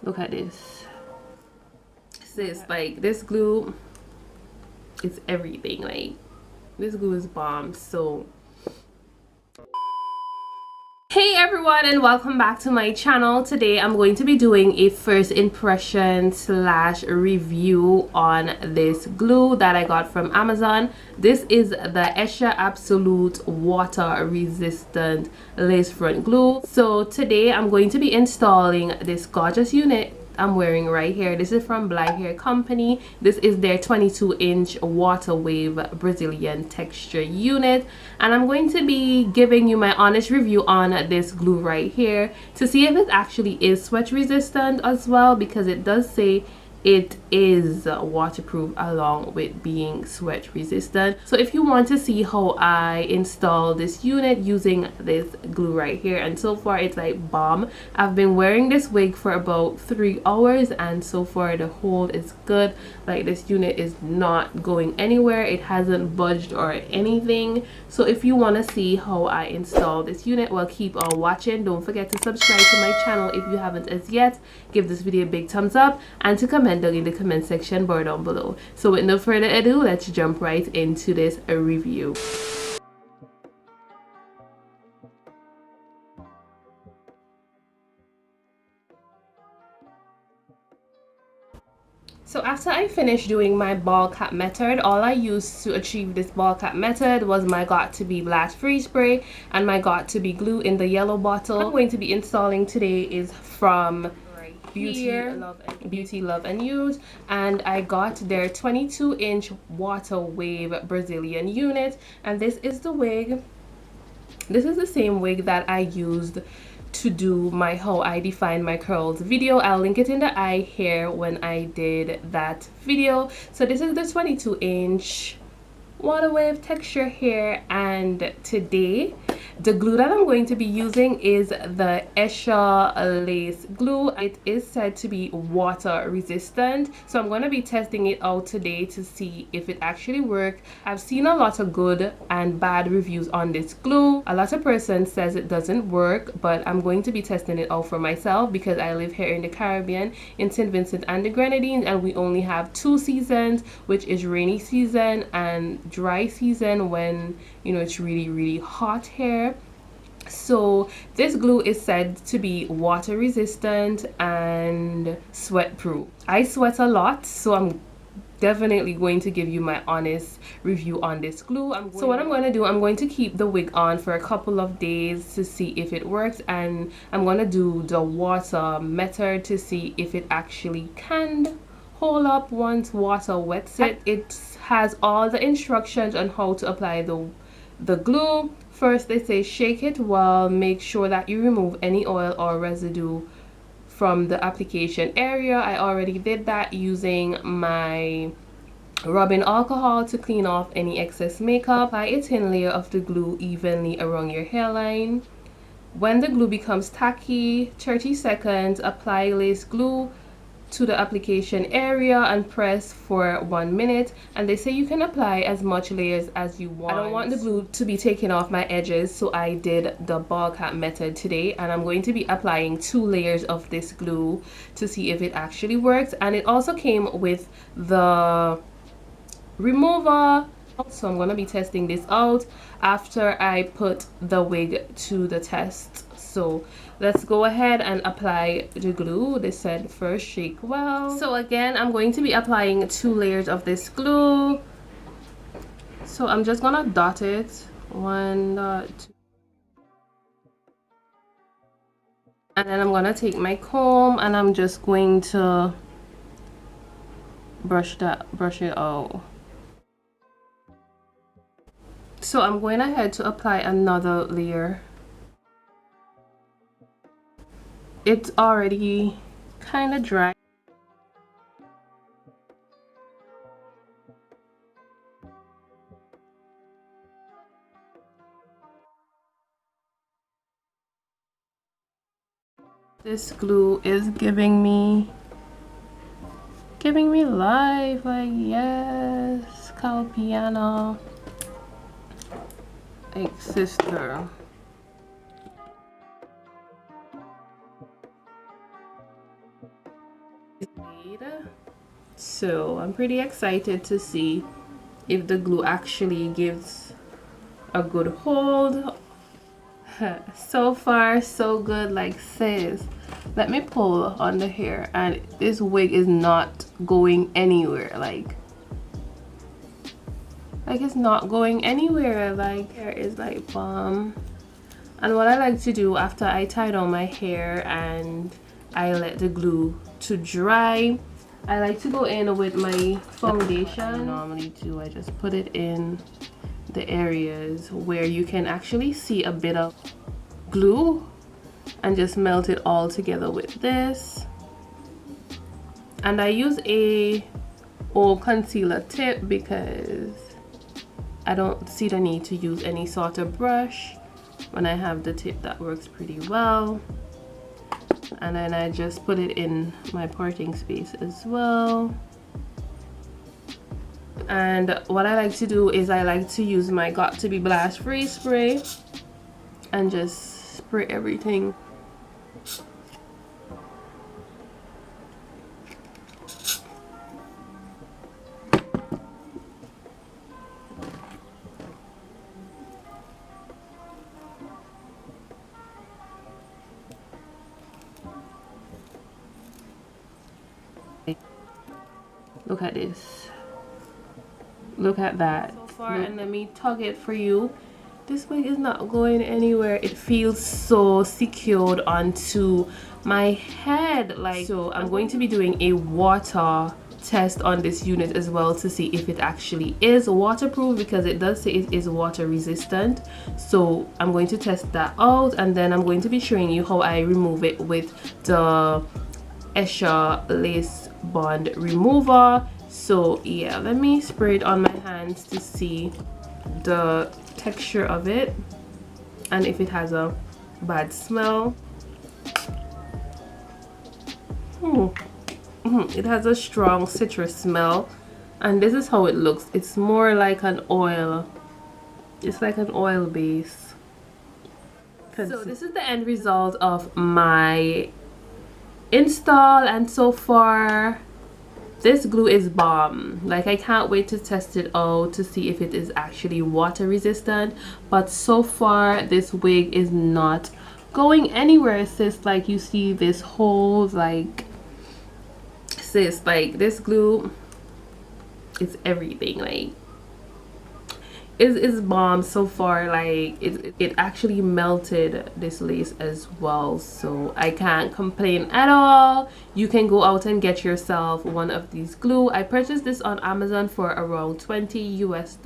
Look at this. Sis, like this glue is everything. Like this glue is bomb. So hey everyone, and welcome back to my channel. Today I'm going to be doing a first impression slash review on this glue that I got from Amazon. This is the Esha Absolute Water Resistant Lace Front Glue. So today I'm going to be installing this gorgeous unit I'm wearing right here. This is from BLY HAIR company. This is their 22-inch water wave Brazilian texture unit, and I'm going to be giving you my honest review on this glue right here to see if it actually is sweat resistant as well, because it does say it is waterproof along with being sweat resistant. So if you want to see how I install this unit using this glue right here, and so far it's like bomb. I've been wearing this wig for about 3 hours and so far the hold is good. Like this unit is not going anywhere, it hasn't budged or anything. So if you want to see how I install this unit, well, keep on watching. Don't forget to subscribe to my channel if you haven't as yet. Give this video a big thumbs up and to comment down in the comment section bar down below. So with no further ado, let's jump right into this review. So after I finished doing my ball cap method, all I used to achieve this ball cap method was my Got To Be blast freeze spray and my Got To Be glue in the yellow bottle. I'm going to be installing today is from Beauty Love and Use, and I got their 22-inch water wave Brazilian unit, and this is the wig. This is the same wig that I used to do my how I define my curls video. I'll link it in the eye here when I did that video. So this is the 22-inch water wave texture hair, and today the glue that I'm going to be using is the Esha lace glue. It is said to be water resistant, so I'm going to be testing it out today to see if it actually works. I've seen a lot of good and bad reviews on this glue. A lot of persons says it doesn't work, but I'm going to be testing it out for myself because I live here in the Caribbean, in St. Vincent and the Grenadines, and we only have 2 seasons, which is rainy season and dry season when, you know, it's really hot here. So this glue is said to be water resistant and sweat proof. I sweat a lot, so I'm definitely going to give you my honest review on this glue. So what I'm going to do, I'm going to keep the wig on for a couple of days to see if it works, and I'm going to do the water method to see if it actually can hold up once water wets it. It has all the instructions on how to apply the glue. First they say shake it well, make sure that you remove any oil or residue from the application area. I already did that using my rubbing alcohol to clean off any excess makeup. Apply a thin layer of the glue evenly around your hairline. When the glue becomes tacky, 30 seconds, apply lace glue to the application area and press for 1 minute. And they say you can apply as much layers as you want. I don't want the glue to be taken off my edges, so I did the ball cap method today, and I'm going to be applying 2 layers of this glue to see if it actually works. And it also came with the remover, so I'm going to be testing this out after I put the wig to the test. So let's go ahead and apply the glue. They said first shake well. So again, I'm going to be applying 2 layers of this glue. So I'm just gonna dot it. 1 dot, 2. And then I'm gonna take my comb and I'm just going to brush it out. So I'm going ahead to apply another layer. It's already kind of dry. This glue is giving me life. Like, yes, cow piano, like sister. So I'm pretty excited to see if the glue actually gives a good hold. So far so good, like sis. Let me pull on the hair, and this wig is not going anywhere. Like it's not going anywhere. Like hair is like bomb. And what I like to do after I tie down my hair and I let the glue to dry, I like to go in with my foundation. I normally do, I just put it in the areas where you can actually see a bit of glue and just melt it all together with this. And I use a old concealer tip because I don't see the need to use any sort of brush when I have the tip that works pretty well. And then I just put it in my parting space as well. And what I like to do is I like to use my Got To Be Blast Free spray and just spray everything. Look at this. Look at that. So far, and let me tug it for you. This wig is not going anywhere. It feels so secured onto my head. Like, so I'm going to be doing a water test on this unit as well to see if it actually is waterproof, because it does say it is water resistant. So I'm going to test that out, and then I'm going to be showing you how I remove it with the Esha lace bond remover. So yeah, let me spray it on my hands to see the texture of it and if it has a bad smell. It has a strong citrus smell, and this is how it looks. It's more like an oil. It's like an oil base. So this is the end result of my install, and so far this glue is bomb. Like, I can't wait to test it out to see if it is actually water resistant. But so far this wig is not going anywhere, sis. Like, you see this hole, like sis, like this glue is everything. Like, is bomb so far. Like, it actually melted this lace as well, so I can't complain at all. You can go out and get yourself one of these glue. I purchased this on Amazon for around $20 US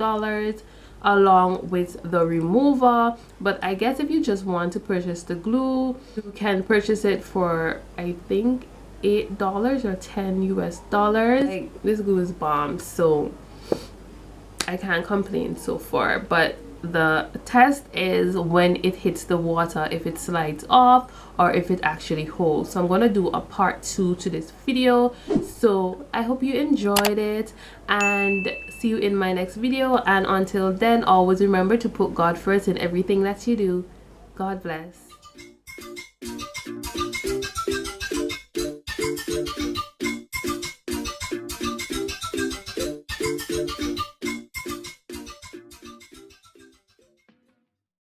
along with the remover, but I guess if you just want to purchase the glue, you can purchase it for, I think, $8 or $10 US. Like, this glue is bomb, so I can't complain so far. But the test is when it hits the water, if it slides off or if it actually holds. So I'm gonna do a part 2 to this video. So I hope you enjoyed it, and see you in my next video. And until then, always remember to put God first in everything that you do. God bless.